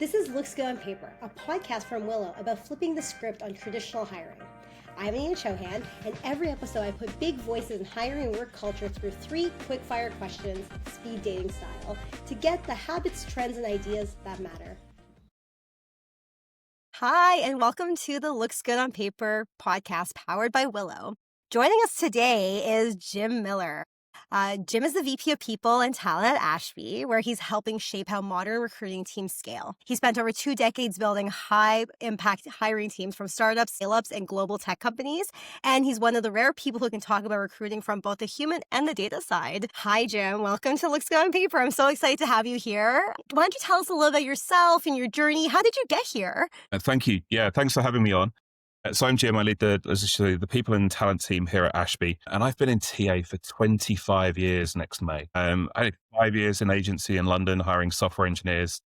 This is Looks Good on Paper, a podcast from Willow about flipping the script on traditional hiring. I'm Ian Chohan, and every episode I put big voices in hiring and work culture through 3 quick-fire questions, speed dating style, to get the habits, trends, and ideas that matter. Hi, and welcome to the Looks Good on Paper podcast powered by Willow. Joining us today is Jim Miller. Jim is the VP of People and Talent at Ashby, where he's helping shape how modern recruiting teams scale. He spent over 2 decades building high-impact hiring teams from startups, scale-ups, and global tech companies, and he's one of the rare people who can talk about recruiting from both the human and the data side. Hi, Jim. Welcome to Looks Good on Paper. I'm so excited to have you here. Why don't you tell us a little about yourself and your journey? How did you get here? Thank you. Yeah, thanks for having me on. So I'm Jim. I lead the people and talent team here at Ashby, and I've been in TA for 25 years next May. I did 5 years in agency in London, hiring software engineers.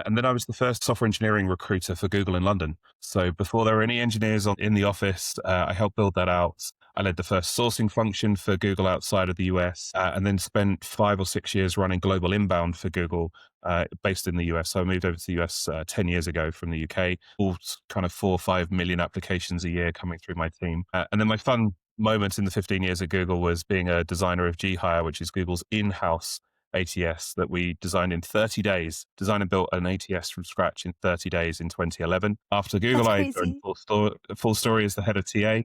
And then I was the first software engineering recruiter for Google in London. So before there were any engineers in the office, I helped build that out. I led the first sourcing function for Google outside of the US, and then spent 5 or 6 years running global inbound for Google, based in the US. So I moved over to the US 10 years ago from the UK, all kind of 4 or 5 million applications a year coming through my team. And then my fun moment in the 15 years at Google was being a designer of GHire, which is Google's in-house ATS that we designed in 30 days, designed and built an ATS from scratch in 30 days in 2011. After Google, I joined FullStory as the head of TA,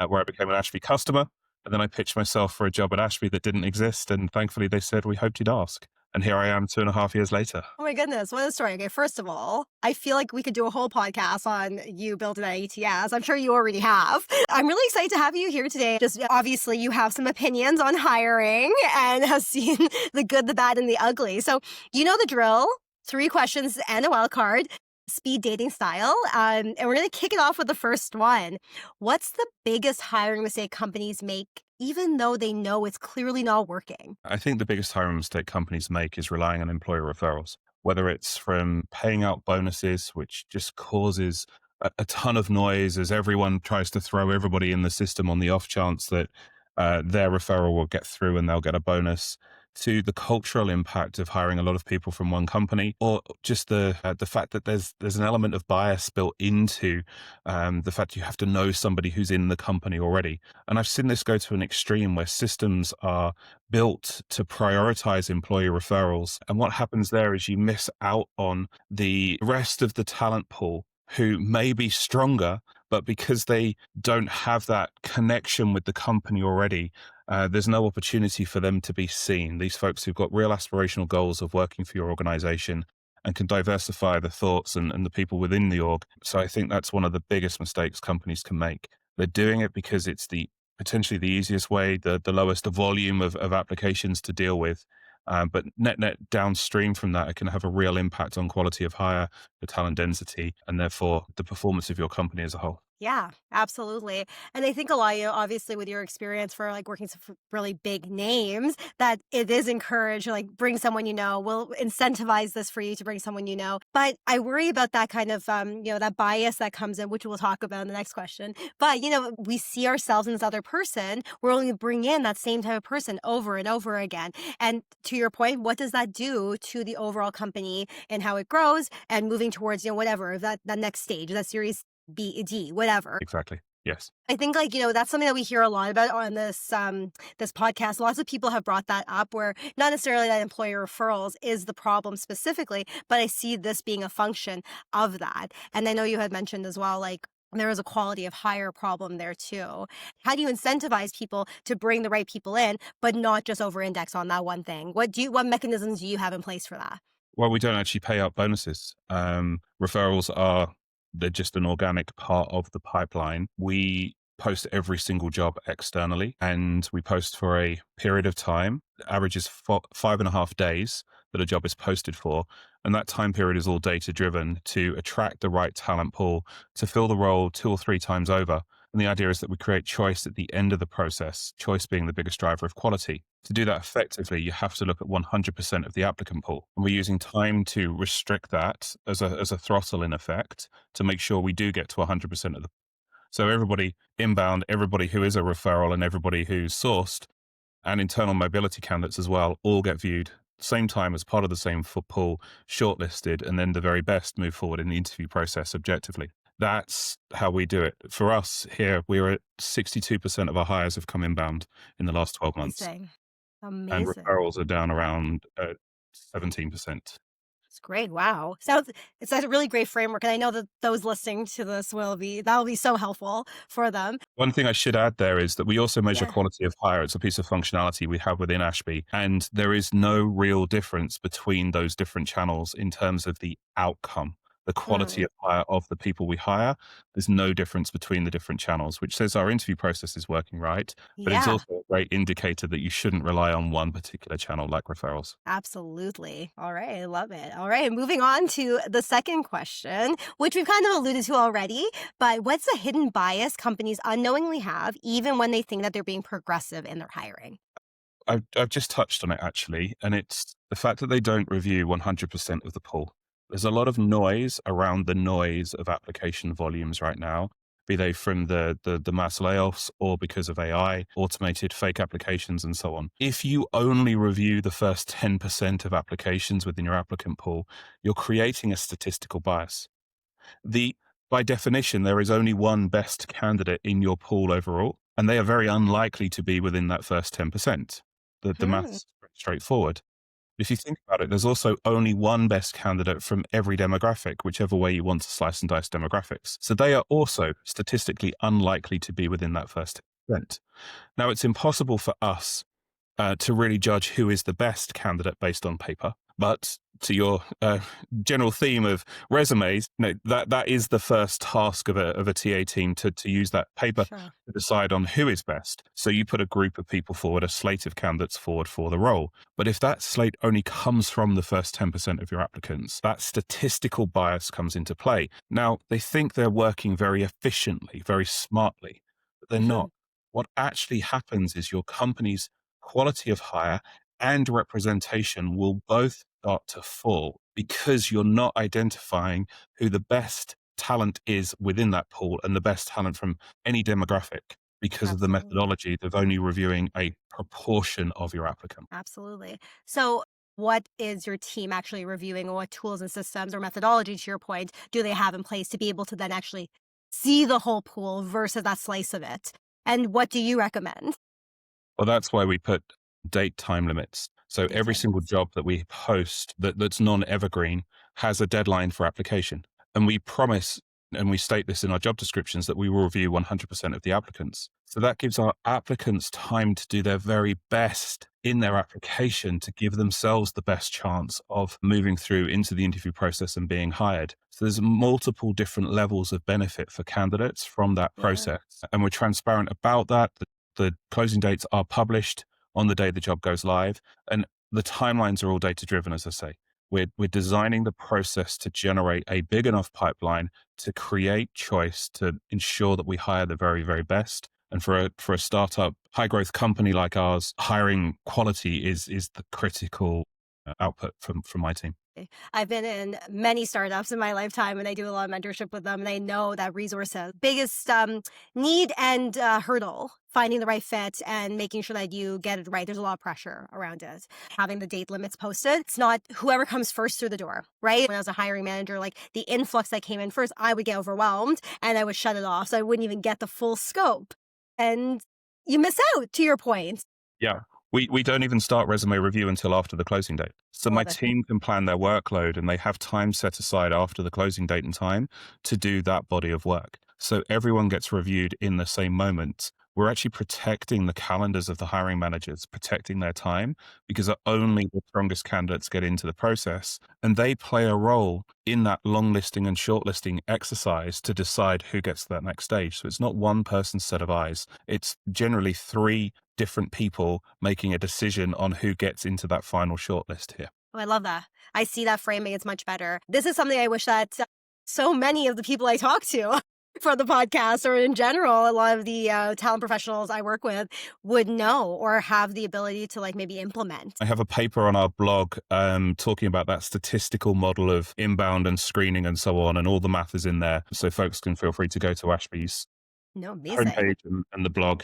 where I became an Ashby customer. And then I pitched myself for a job at Ashby that didn't exist. And thankfully they said, we hoped you'd ask. And here I am 2.5 years later. Oh my goodness, what a story. Okay, first of all, I feel like we could do a whole podcast on you building an ATS. I'm sure you already have. I'm really excited to have you here today. Just obviously you have some opinions on hiring and have seen the good, the bad, and the ugly. So you know the drill. 3 questions and a wild card. Speed dating style. And we're going to kick it off with the first one. What's the biggest hiring mistake companies make, even though they know it's clearly not working? I think the biggest hiring mistake companies make is relying on employer referrals, whether it's from paying out bonuses, which just causes a ton of noise as everyone tries to throw everybody in the system on the off chance that their referral will get through and they'll get a bonus, to the cultural impact of hiring a lot of people from one company, or just the fact that there's an element of bias built into the fact you have to know somebody who's in the company already. And I've seen this go to an extreme where systems are built to prioritize employee referrals. And what happens there is you miss out on the rest of the talent pool who may be stronger, but because they don't have that connection with the company already, there's no opportunity for them to be seen. These folks who've got real aspirational goals of working for your organization and can diversify the thoughts and the people within the org. So I think that's one of the biggest mistakes companies can make. They're doing it because it's potentially the easiest way, the lowest volume of applications to deal with. But net downstream from that, it can have a real impact on quality of hire, the talent density, and therefore the performance of your company as a whole. Yeah, absolutely. And I think a lot, obviously with your experience for like working for really big names, that it is encouraged, like bring someone we'll incentivize this for you to bring someone But I worry about that kind of, that bias that comes in, which we'll talk about in the next question. But, we see ourselves in this other person. We're only bring in that same type of person over and over again. And to your point, what does that do to the overall company and how it grows and moving towards, whatever, that next stage, that series B, D, whatever. Exactly. Yes. I think that's something that we hear a lot about on this podcast. Lots of people have brought that up where not necessarily that employer referrals is the problem specifically, but I see this being a function of that. And I know you had mentioned as well, like there is a quality of hire problem there too. How do you incentivize people to bring the right people in, but not just over-index on that one thing? What mechanisms do you have in place for that? Well, we don't actually pay out bonuses. Referrals they're just an organic part of the pipeline. We post every single job externally, and we post for a period of time. The average is 5.5 days that a job is posted for. And that time period is all data driven to attract the right talent pool to fill the role 2 or 3 times over. And the idea is that we create choice at the end of the process, choice being the biggest driver of quality. To do that effectively, you have to look at 100% of the applicant pool. And we're using time to restrict that as a throttle in effect to make sure we do get to 100% of the. So everybody inbound, everybody who is a referral and everybody who's sourced and internal mobility candidates as well, all get viewed same time, as part of the same pool, shortlisted, and then the very best move forward in the interview process objectively. That's how we do it. For us here, we're at 62% of our hires have come inbound in the last 12 months, Amazing. and Amazing. referrals are down around 17%. It's great. Wow. Sounds it's a really great framework. And I know that those listening to this that'll be so helpful for them. One thing I should add there is that we also measure Yeah. quality of hire. It's a piece of functionality we have within Ashby, and there is no real difference between those different channels in terms of the outcome, the quality Mm. of hire of the people we hire. There's no difference between the different channels, which says our interview process is working right, but it's Yeah. also a great indicator that you shouldn't rely on one particular channel like referrals. Absolutely. All right. I love it. All right. Moving on to the second question, which we've kind of alluded to already, but what's a hidden bias companies unknowingly have, even when they think that they're being progressive in their hiring? I've just touched on it actually, and it's the fact that they don't review 100% of the pool. There's a lot of noise around the noise of application volumes right now, be they from the mass layoffs or because of AI, automated fake applications, and so on. If you only review the first 10% of applications within your applicant pool, you're creating a statistical bias. The By definition, there is only one best candidate in your pool overall, and they are very unlikely to be within that first 10%. The Hmm. maths is pretty straightforward. If you think about it, there's also only one best candidate from every demographic, whichever way you want to slice and dice demographics. So they are also statistically unlikely to be within that first 10%. Now, it's impossible for us to really judge who is the best candidate based on paper. But to your general theme of resumes, that is the first task of a TA team to use that paper Sure. to decide on who is best. So you put a group of people forward, a slate of candidates forward for the role. But if that slate only comes from the first 10% of your applicants, that statistical bias comes into play. Now, they think they're working very efficiently, very smartly, but they're Hmm. not. What actually happens is your company's quality of hire and representation will both start to fall because you're not identifying who the best talent is within that pool and the best talent from any demographic because of the Absolutely. methodology of only reviewing a proportion of your applicant. Absolutely. So, what is your team actually reviewing, or what tools and systems or methodology, to your point, do they have in place to be able to then actually see the whole pool versus that slice of it? And what do you recommend? Well, that's why we put date time limits. So every Daytime single limits. job that we post that's non-evergreen has a deadline for application. And we promise, and we state this in our job descriptions, that we will review 100% of the applicants. So that gives our applicants time to do their very best in their application to give themselves the best chance of moving through into the interview process and being hired. So there's multiple different levels of benefit for candidates from that Yeah. process. And we're transparent about that. The closing dates are published on the day the job goes live, and the timelines are all data driven, as I say. We're designing the process to generate a big enough pipeline to create choice to ensure that we hire the very, very best. And for a startup, high growth company like ours, hiring quality is the critical output from my team. I've been in many startups in my lifetime, and I do a lot of mentorship with them. And I know that resources, biggest need and hurdle, finding the right fit and making sure that you get it right. There's a lot of pressure around it. Having the date limits posted, it's not whoever comes first through the door, right? When I was a hiring manager, like the influx that came in first, I would get overwhelmed and I would shut it off. So I wouldn't even get the full scope. And you miss out, to your point. Yeah. We don't even start resume review until after the closing date. So Well, my that, team can plan their workload and they have time set aside after the closing date and time to do that body of work. So everyone gets reviewed in the same moment. We're actually protecting the calendars of the hiring managers, protecting their time because only the strongest candidates get into the process and they play a role in that long listing and shortlisting exercise to decide who gets to that next stage. So it's not one person's set of eyes. It's generally three different people making a decision on who gets into that final shortlist here. oh, I love that. I see that framing. It's much better. This is something I wish that so many of the people I talk to for the podcast or in general, a lot of the talent professionals I work with would know or have the ability to like maybe implement. I have a paper on our blog talking about that statistical model of inbound and screening and so on, and all the math is in there. So folks can feel free to go to Ashby's No, amazing. homepage and the blog.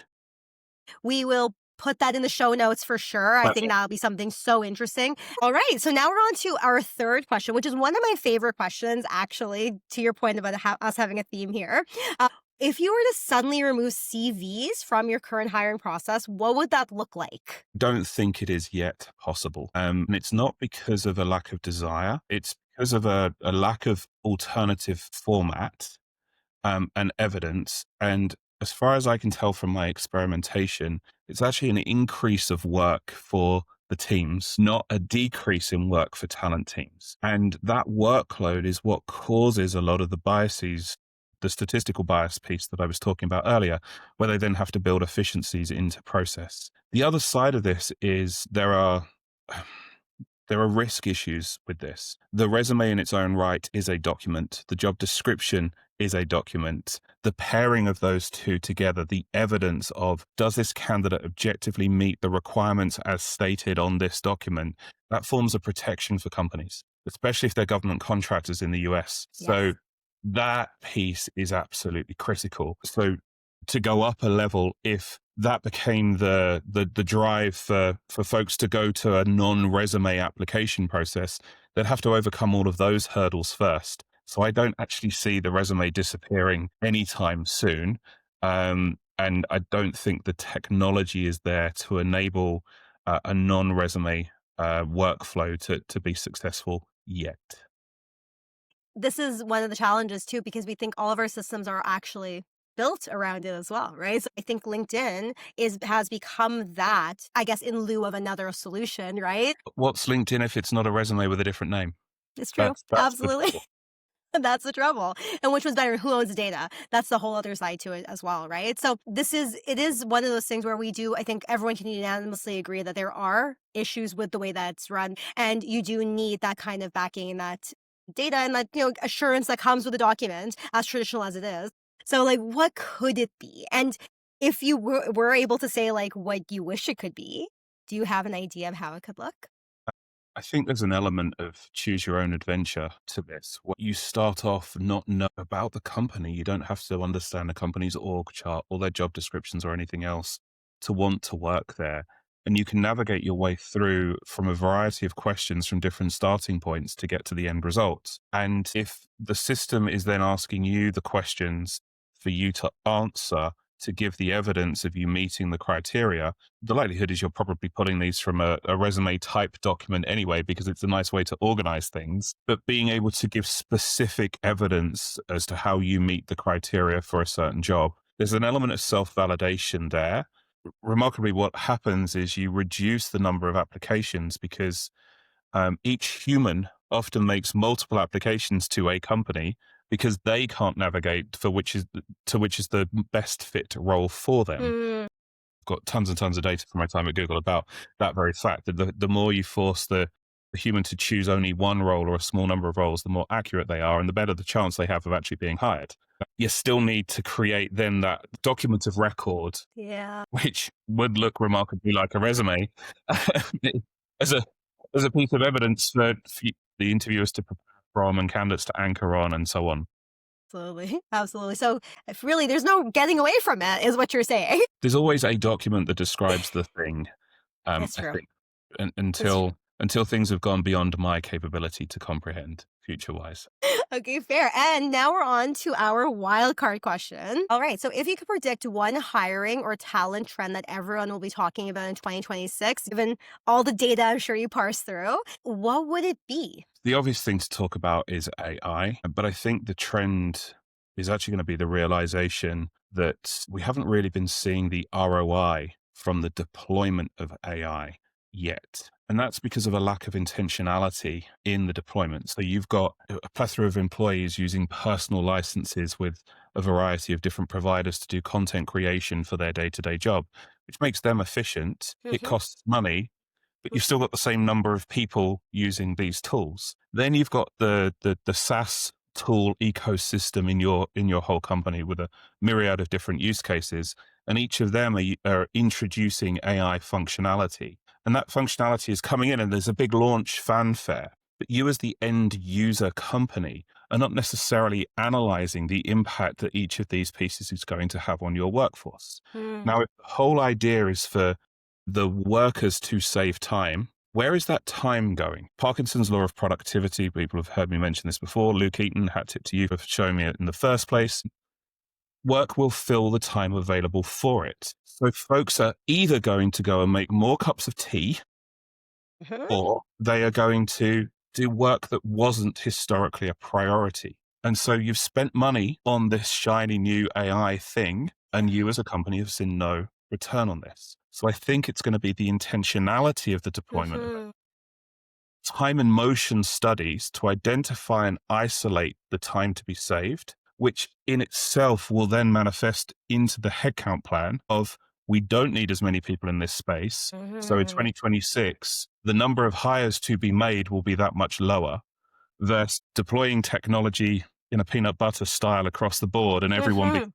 We will put that in the show notes for sure. I think that'll be something so interesting. All right. So now we're on to our third question, which is one of my favorite questions, actually, to your point about us having a theme here. If you were to suddenly remove CVs from your current hiring process, what would that look like? Don't think it is yet possible. And it's not because of a lack of desire, it's because of a lack of alternative format and evidence. And as far as I can tell from my experimentation, it's actually an increase of work for the teams, not a decrease in work for talent teams. And that workload is what causes a lot of the biases, the statistical bias piece that I was talking about earlier, where they then have to build efficiencies into process. The other side of this is there are risk issues with this. The resume in its own right is a document. The job description is a document. The pairing of those two together, the evidence of does this candidate objectively meet the requirements as stated on this document, that forms a protection for companies, especially if they're government contractors in the US. So Yes. that piece is absolutely critical. So to go up a level, if that became the drive for folks to go to a non-resume application process, they'd have to overcome all of those hurdles first. So I don't actually see the resume disappearing anytime soon. And I don't think the technology is there to enable a non-resume workflow to be successful yet. This is one of the challenges too, because we think all of our systems are actually built around it as well, right? So I think LinkedIn has become that, I guess, in lieu of another solution, right? What's LinkedIn if it's not a resume with a different name? It's true. That's the Absolutely. trouble. That's the trouble. And which was better? Who owns the data? That's the whole other side to it as well, right? So it is one of those things where I think everyone can unanimously agree that there are issues with the way that it's run. And you do need that kind of backing and that data and that, assurance that comes with a document, as traditional as it is. So like, what could it be? And if you were able to say like what you wish it could be, do you have an idea of how it could look? I think there's an element of choose your own adventure to this. What you start off not know about the company. You don't have to understand the company's org chart or their job descriptions or anything else to want to work there. And you can navigate your way through from a variety of questions from different starting points to get to the end result. And if the system is then asking you the questions for you to answer to give the evidence of you meeting the criteria, the likelihood is you're probably pulling these from a resume type document anyway, because it's a nice way to organize things. But being able to give specific evidence as to how you meet the criteria for a certain job, there's an element of self-validation there. Remarkably, what happens is you reduce the number of applications because each human often makes multiple applications to a company because they can't navigate which is the best fit role for them. Mm, I've got tons and tons of data from my time at Google about that very fact that the more you force the human to choose only one role or a small number of roles, the more accurate they are and the better the chance they have of actually being hired. You still need to create then that document of record, yeah. which would look remarkably like a resume, as a piece of evidence for the interviewers to prepare from and candidates to anchor on and so on. Absolutely. Absolutely. So if really there's no getting away from it is what you're saying. There's always a document that describes the thing. It's I true. think It's true. until things have gone beyond my capability to comprehend future wise. Okay, fair. And now we're on to our wild card question. All right. So if you could predict one hiring or talent trend that everyone will be talking about in 2026, given all the data I'm sure you parse through, what would it be? The obvious thing to talk about is AI, but I think the trend is actually going to be the realization that we haven't really been seeing the ROI from the deployment of AI yet. And that's because of a lack of intentionality in the deployment. So you've got a plethora of employees using personal licenses with a variety of different providers to do content creation for their day-to-day job, which makes them efficient. It Hmm. costs money, but you've still got the same number of people using these tools. Then you've got the SaaS tool ecosystem in your whole company with a myriad of different use cases, and each of them are introducing AI functionality. And that functionality is coming in, and there's a big launch fanfare. But you, as the end user company, are not necessarily analyzing the impact that each of these pieces is going to have on your workforce. Mm, Now, if the whole idea is for the workers to save time, where is that time going? Parkinson's law of productivity, people have heard me mention this before. Luke Eaton, hat tip to you for showing me it in the first place. Work will fill the time available for it. So folks are either going to go and make more cups of tea, Mhm. or they are going to do work that wasn't historically a priority. And so you've spent money on this shiny new AI thing, and you as a company have seen no return on this. So I think it's going to be the intentionality of the deployment of it. Mhm. Time and motion studies to identify and isolate the time to be saved, which in itself will then manifest into the headcount plan of we don't need as many people in this space. So in Mhm. 2026, the number of hires to be made will be that much lower versus deploying technology in a peanut butter style across the board and everyone being Mhm.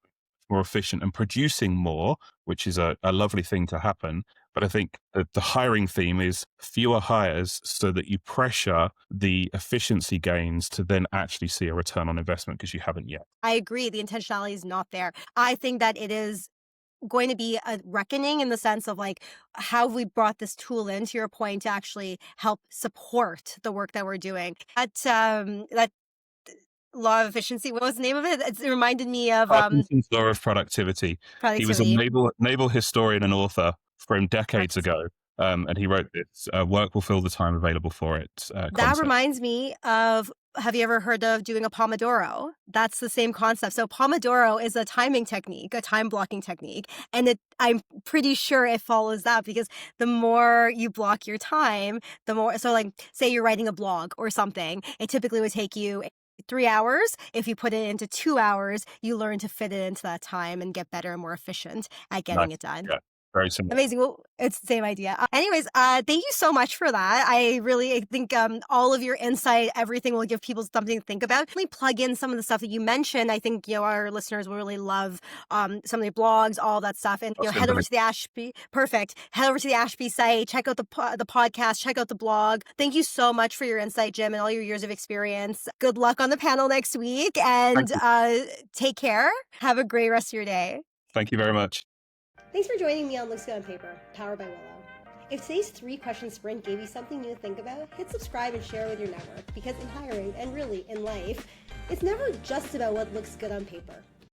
more efficient and producing more, which is a lovely thing to happen. But I think the hiring theme is fewer hires so that you pressure the efficiency gains to then actually see a return on investment because you haven't yet. I agree. The intentionality is not there. I think that it is going to be a reckoning in the sense of like how we brought this tool in, to your point, to actually help support the work that we're doing. That law of efficiency, what was the name of it? It reminded me of Parkinson's law of productivity. He was a productivity. naval historian and author from decades Parkinson. ago. And he wrote this work will fill the time available for it That concept. reminds me of, have you ever heard of doing a Pomodoro? That's the same concept. So Pomodoro is a timing technique, a time blocking technique, and I'm pretty sure it follows that because the more you block your time, the more, so like say you're writing a blog or something, it typically would take you 3 hours. If you put it into 2 hours, you learn to fit it into that time and get better and more efficient at getting Nice. it done. Yeah. Very similar. Amazing. Well, it's the same idea. Anyways, thank you so much for that. I think all of your insight, everything will give people something to think about. Really plug in some of the stuff that you mentioned. I think our listeners will really love some of your blogs, all that stuff. And I'll send head the over link. to the Ashby. Perfect. Head over to the Ashby site. Check out the podcast. Check out the blog. Thank you so much for your insight, Jim, and all your years of experience. Good luck on the panel next week, Thank and you. take care. Have a great rest of your day. Thank you very much. Thanks for joining me on Looks Good on Paper, powered by Willow. If today's 3-question sprint gave you something new to think about, hit subscribe and share with your network, because in hiring, and really in life, it's never just about what looks good on paper.